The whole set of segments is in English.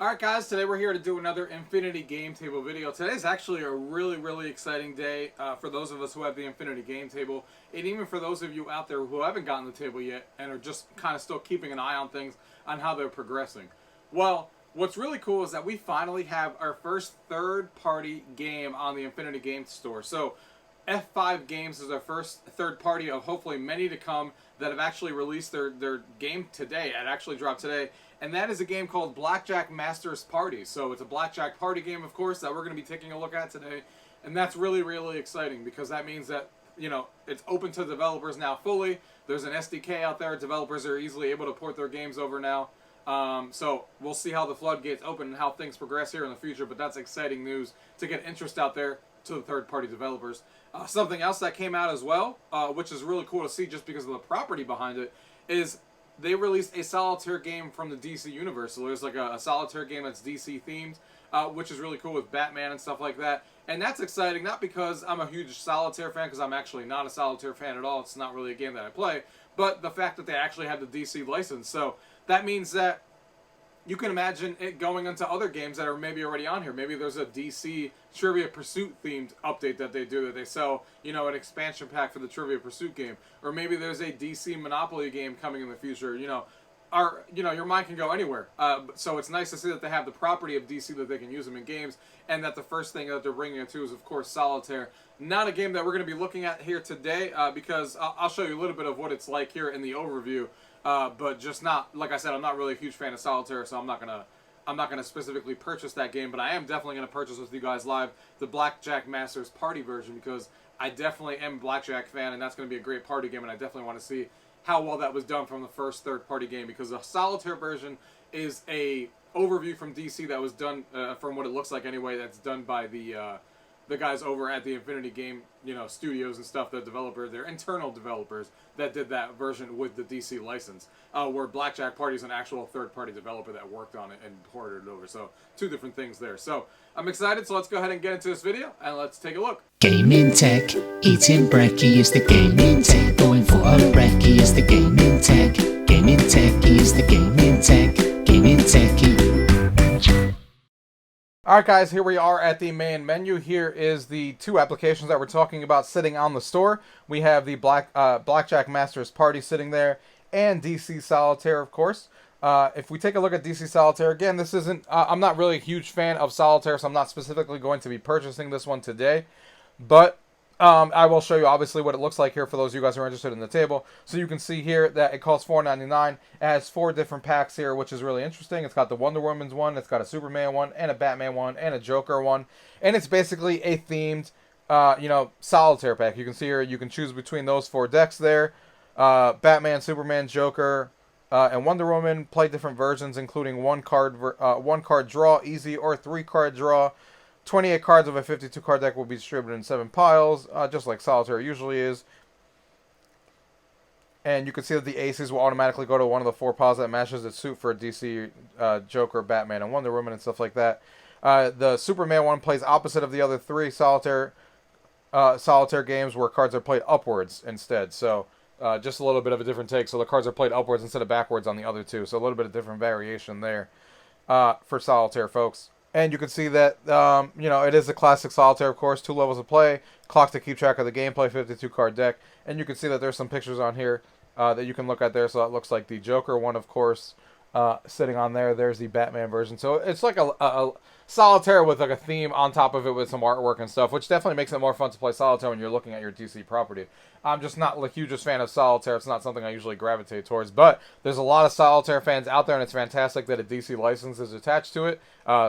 Alright guys, today we're here to do another Infinity Game Table video. Today's actually a really exciting day for those of us who have the Infinity Game Table, and even for those of you out there who haven't gotten the table yet and are just kind of still keeping an eye on things, on how they're progressing. Well, what's really cool is that we finally have our first third-party game on the Infinity Game Store. So F5 Games is our first third party of hopefully many to come that have actually released their game today. It actually dropped today. And that is a game called BlackJack Masters Party. So it's a blackjack party game, of course, that we're going to be taking a look at today. And that's really exciting because that means that, you know, it's open to developers now fully. There's an SDK out there. Developers are easily able to port their games over now. So we'll see how the floodgates open and how things progress here in the future. But that's exciting news to get interest out there to the third-party developers. Something else that came out as well, which is really cool to see just because of the property behind it, is they released a Solitaire game from the DC universe. So there's like a Solitaire game that's DC themed, which is really cool with Batman and stuff like that. And that's exciting, not because I'm a huge Solitaire fan, because I'm actually not a Solitaire fan at all. It's not really a game that I play. But the fact that they actually have the DC license. So that means that you can imagine it going into other games that are maybe already on here. Maybe there's a DC Trivia Pursuit themed update that they do, that they sell, you know, an expansion pack for the Trivia Pursuit game. Or maybe there's a DC Monopoly game coming in the future, you know. Your mind can go anywhere. So it's nice to see that they have the property of DC that they can use them in games, and that the first thing that they're bringing it to is, of course, Solitaire. Not a game that we're going to be looking at here today, because I'll show you a little bit of what it's like here in the overview. But just not, like I said, I'm not really a huge fan of Solitaire, so I'm not gonna specifically purchase that game. But I am definitely gonna purchase with you guys live the BlackJack Masters Party version, because I definitely am a BlackJack fan, and that's gonna be a great party game, and I definitely want to see how well that was done from the first third-party game, because the Solitaire version is a overview from DC that was done, from what it looks like anyway, that's done by the guys over at the Infinity Game, you know, studios and stuff, the developer, their internal developers that did that version with the DC license, where BlackJack Party is an actual third-party developer that worked on it and ported it over. So two different things there. So I'm excited, so let's go ahead and get into this video and let's take a look. Gaming tech, eating brekkie is the gaming tech. Going for a brekkie is the gaming tech. Gaming tech is the gaming tech. Gaming techie. Alright guys, here we are at the main menu. Here is the two applications that we're talking about sitting on the store. We have the BlackJack Masters Party sitting there, and DC Solitaire, of course. If we take a look at DC Solitaire, again, this isn't, I'm not really a huge fan of Solitaire, so I'm not specifically going to be purchasing this one today. But I will show you obviously what it looks like here for those of you guys who are interested in the table. So you can see here that it costs $4.99. It has 4 different packs here, which is really interesting. It's got the Wonder Woman's one, it's got a Superman one, and a Batman one, and a Joker one. And it's basically a themed, Solitaire pack. You can see here, you can choose between those 4 decks there. Batman, Superman, Joker, and Wonder Woman. Play different versions, including one card draw, easy, or 3-card draw. 28 cards of a 52-card deck will be distributed in 7 piles, just like Solitaire usually is. And you can see that the aces will automatically go to one of the 4 piles that matches its suit for DC, Joker, Batman, and Wonder Woman and stuff like that. The Superman one plays opposite of the other 3 Solitaire games, where cards are played upwards instead. So just a little bit of a different take. So the cards are played upwards instead of backwards on the other 2. So a little bit of different variation there for Solitaire, folks. And you can see that, it is a classic Solitaire, of course. 2 levels of play, clock to keep track of the gameplay, 52-card deck. And you can see that there's some pictures on here that you can look at there. So that looks like the Joker one, of course, sitting on there. There's the Batman version. So it's like a Solitaire with like a theme on top of it with some artwork and stuff, which definitely makes it more fun to play Solitaire when you're looking at your DC property. I'm just not the hugest fan of Solitaire. It's not something I usually gravitate towards, but there's a lot of Solitaire fans out there, and it's fantastic that a DC license is attached to it.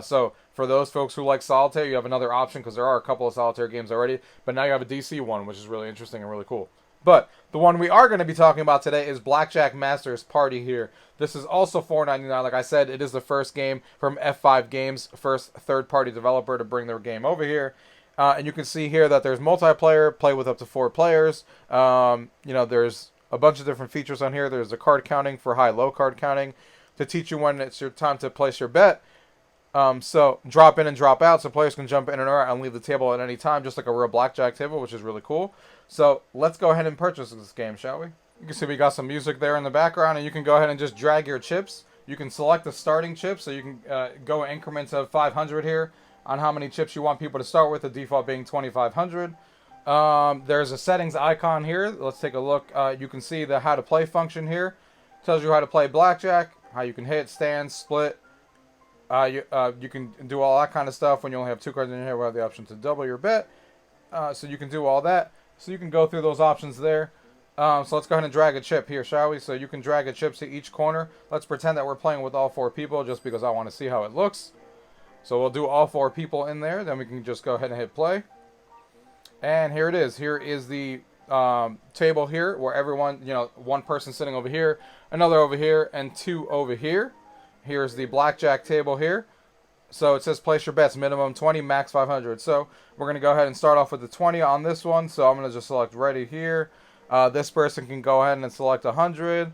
So for those folks who like Solitaire, you have another option, because there are a couple of Solitaire games already, but now you have a DC one, which is really interesting and really cool. But the one we are going to be talking about today is BlackJack Masters Party here. This is also $4.99. Like I said, it is the first game from F5 Games, first third-party developer to bring their game over here. And you can see here that there's multiplayer, play with up to 4 players. There's a bunch of different features on here. There's the card counting for high-low card counting to teach you when it's your time to place your bet. So drop in and drop out, so players can jump in and out and leave the table at any time, just like a real blackjack table, which is really cool. So let's go ahead and purchase this game, shall we? You can see we got some music there in the background, and you can go ahead and just drag your chips You can select the starting chip, so you can go in increments of 500 here on how many chips you want people to start with, the default being 2,500. There's a settings icon here. Let's take a look. You can see the how to play function here. Tells you how to play blackjack, how you can hit, stand, split. You can do all that kind of stuff. When you only have 2 cards in your hand, we have the option to double your bet. So you can do all that. So you can go through those options there. So let's go ahead and drag a chip here, shall we? So you can drag a chip to each corner. Let's pretend that we're playing with all 4 people just because I want to see how it looks. So we'll do all 4 people in there. Then we can just go ahead and hit play. And here it is. Here is the table here where everyone, one person sitting over here, another over here, and 2 over here. Here's the blackjack table here. So it says place your bets, minimum 20, max 500. So we're going to go ahead and start off with the 20 on this one. So I'm going to just select ready here. This person can go ahead and select 100.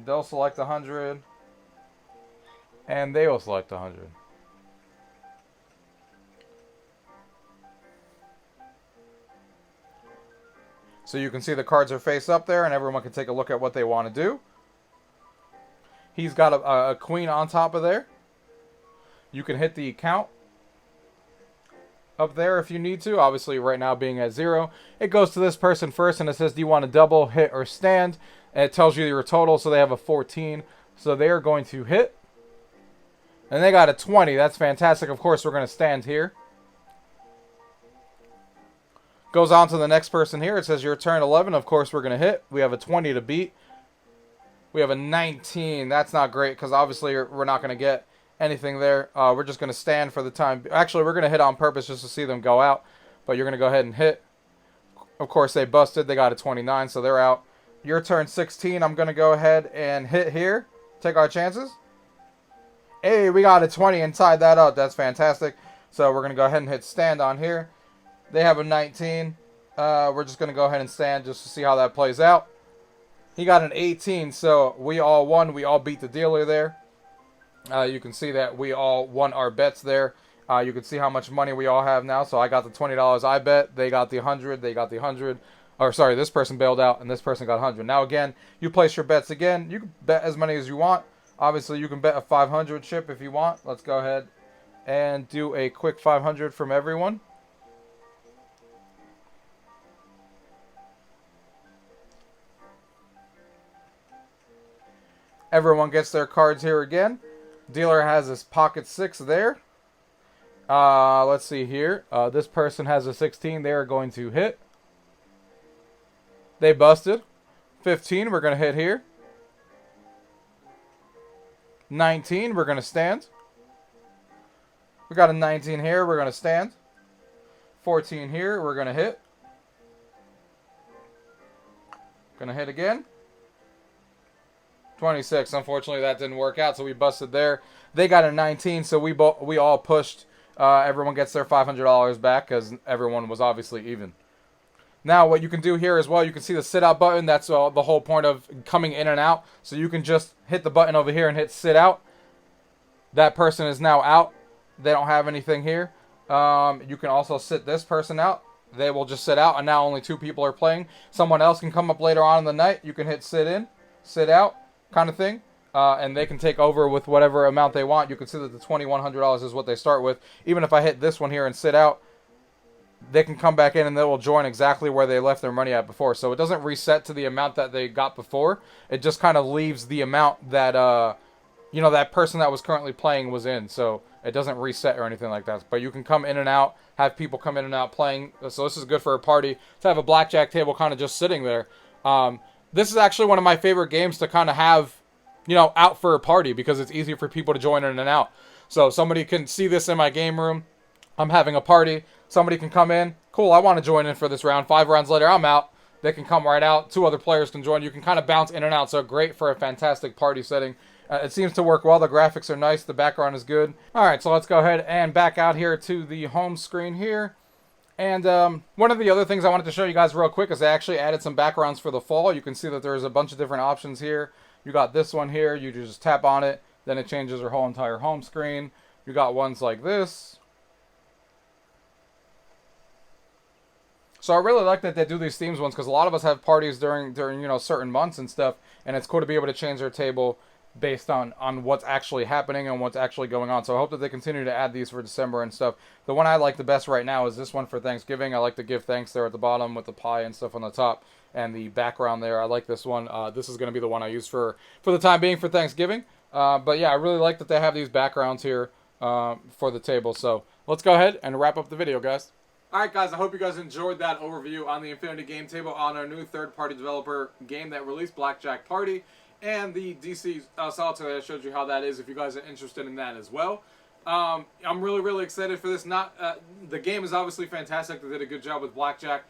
They'll select 100. And they will select 100. So you can see the cards are face up there, and everyone can take a look at what they want to do. He's got a queen on top of there. You can hit the count up there if you need to. Obviously, right now being at 0, it goes to this person first, and it says, do you want to double, hit, or stand? And it tells you your total, so they have a 14. So they are going to hit. And they got a 20. That's fantastic. Of course, we're going to stand here. Goes on to the next person here. It says your turn 11. Of course, we're going to hit. We have a 20 to beat. We have a 19. That's not great because obviously we're not going to get anything there. We're just going to stand for the time. Actually, we're going to hit on purpose just to see them go out. But you're going to go ahead and hit. Of course, they busted. They got a 29, so they're out. Your turn 16. I'm going to go ahead and hit here. Take our chances. Hey, we got a 20 and tied that up. That's fantastic. So we're going to go ahead and hit stand on here. They have a 19. We're just going to go ahead and stand just to see how that plays out. He got an 18, so we all won. We all beat the dealer there. You can see that we all won our bets there. You can see how much money we all have now. So I got the $20 I bet. They got the 100. They got the 100. Or sorry, this person bailed out, and this person got 100. Now again, you place your bets again. You can bet as many as you want. Obviously, you can bet a 500 chip if you want. Let's go ahead and do a quick 500 from everyone. Everyone gets their cards here again. Dealer has his pocket 6 there. Let's see here. This person has a 16. They are going to hit. They busted. 15, we're going to hit here. 19, we're going to stand. We got a 19 here, we're going to stand. 14 here, we're going to hit. Going to hit again. 26, unfortunately that didn't work out, so we busted there. They got a 19, so we all pushed. Everyone gets their $500 back because everyone was obviously even. Now, what you can do here as well, you can see the sit out button. That's the whole point of coming in and out. So you can just hit the button over here and hit sit out. That person is now out. They don't have anything here. You can also sit this person out. They will just sit out, and now only 2 people are playing. Someone else can come up later on in the night. You can hit sit in, sit out kind of thing. And they can take over with whatever amount they want. You can see that the $2,100 is what they start with. Even if I hit this one here and sit out, they can come back in and they will join exactly where they left their money at before. So it doesn't reset to the amount that they got before. It just kind of leaves the amount that, that person that was currently playing was in. So it doesn't reset or anything like that. But you can come in and out, have people come in and out playing. So this is good for a party to have a blackjack table kind of just sitting there. This is actually one of my favorite games to kind of have, out for a party because it's easier for people to join in and out. So somebody can see this in my game room. I'm having a party. Somebody can come in. Cool, I want to join in for this round. 5 rounds later, I'm out. They can come right out. 2 other players can join. You can kind of bounce in and out. So great for a fantastic party setting. It seems to work well. The graphics are nice. The background is good. All right, so let's go ahead and back out here to the home screen here. And one of the other things I wanted to show you guys real quick is I actually added some backgrounds for the fall. You can see that there's a bunch of different options here. You got this one here. You just tap on it. Then it changes your whole entire home screen. You got ones like this. So I really like that they do these themes ones, because a lot of us have parties during certain months and stuff, and it's cool to be able to change their table based on what's actually happening and what's actually going on. So I hope that they continue to add these for December and stuff. The one I like the best right now is this one for Thanksgiving. I like to give thanks there at the bottom with the pie and stuff on the top and the background there. I like this one. This is going to be the one I use for the time being for Thanksgiving. But yeah, I really like that they have these backgrounds here for the table. So let's go ahead and wrap up the video, guys. Alright guys, I hope you guys enjoyed that overview on the Infinity Game Table on our new third-party developer game that released, BlackJack Party, and the DC Solitaire. I showed you how that is if you guys are interested in that as well. I'm really excited for this. The game is obviously fantastic. They did a good job with BlackJack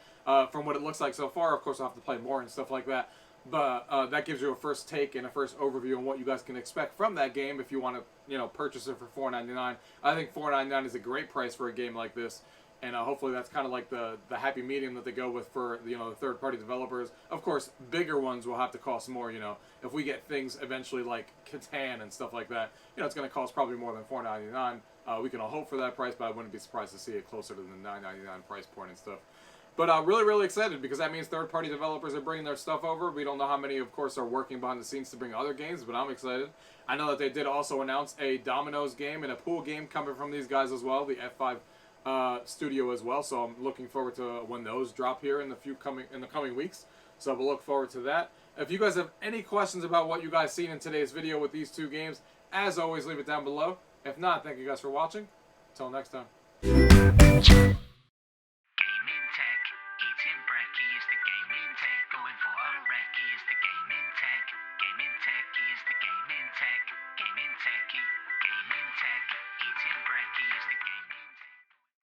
from what it looks like so far. Of course, I'll have to play more and stuff like that. But that gives you a first take and a first overview on what you guys can expect from that game if you want to purchase it for $4.99. I think $4.99 is a great price for a game like this. And hopefully that's kind of like the happy medium that they go with for the third-party developers. Of course, bigger ones will have to cost more. If we get things eventually like Catan and stuff like that, it's going to cost probably more than $4.99. We can all hope for that price, but I wouldn't be surprised to see it closer to the $9.99 price point and stuff. But really excited, because that means third-party developers are bringing their stuff over. We don't know how many, of course, are working behind the scenes to bring other games, but I'm excited. I know that they did also announce a Dominoes game and a pool game coming from these guys as well, the F5 studio as well, so I'm looking forward to when those drop here in the coming weeks. So we'll look forward to that. If you guys have any questions about what you guys seen in today's video with these two games, as always, leave it down below. If not, thank you guys for watching. Until next time.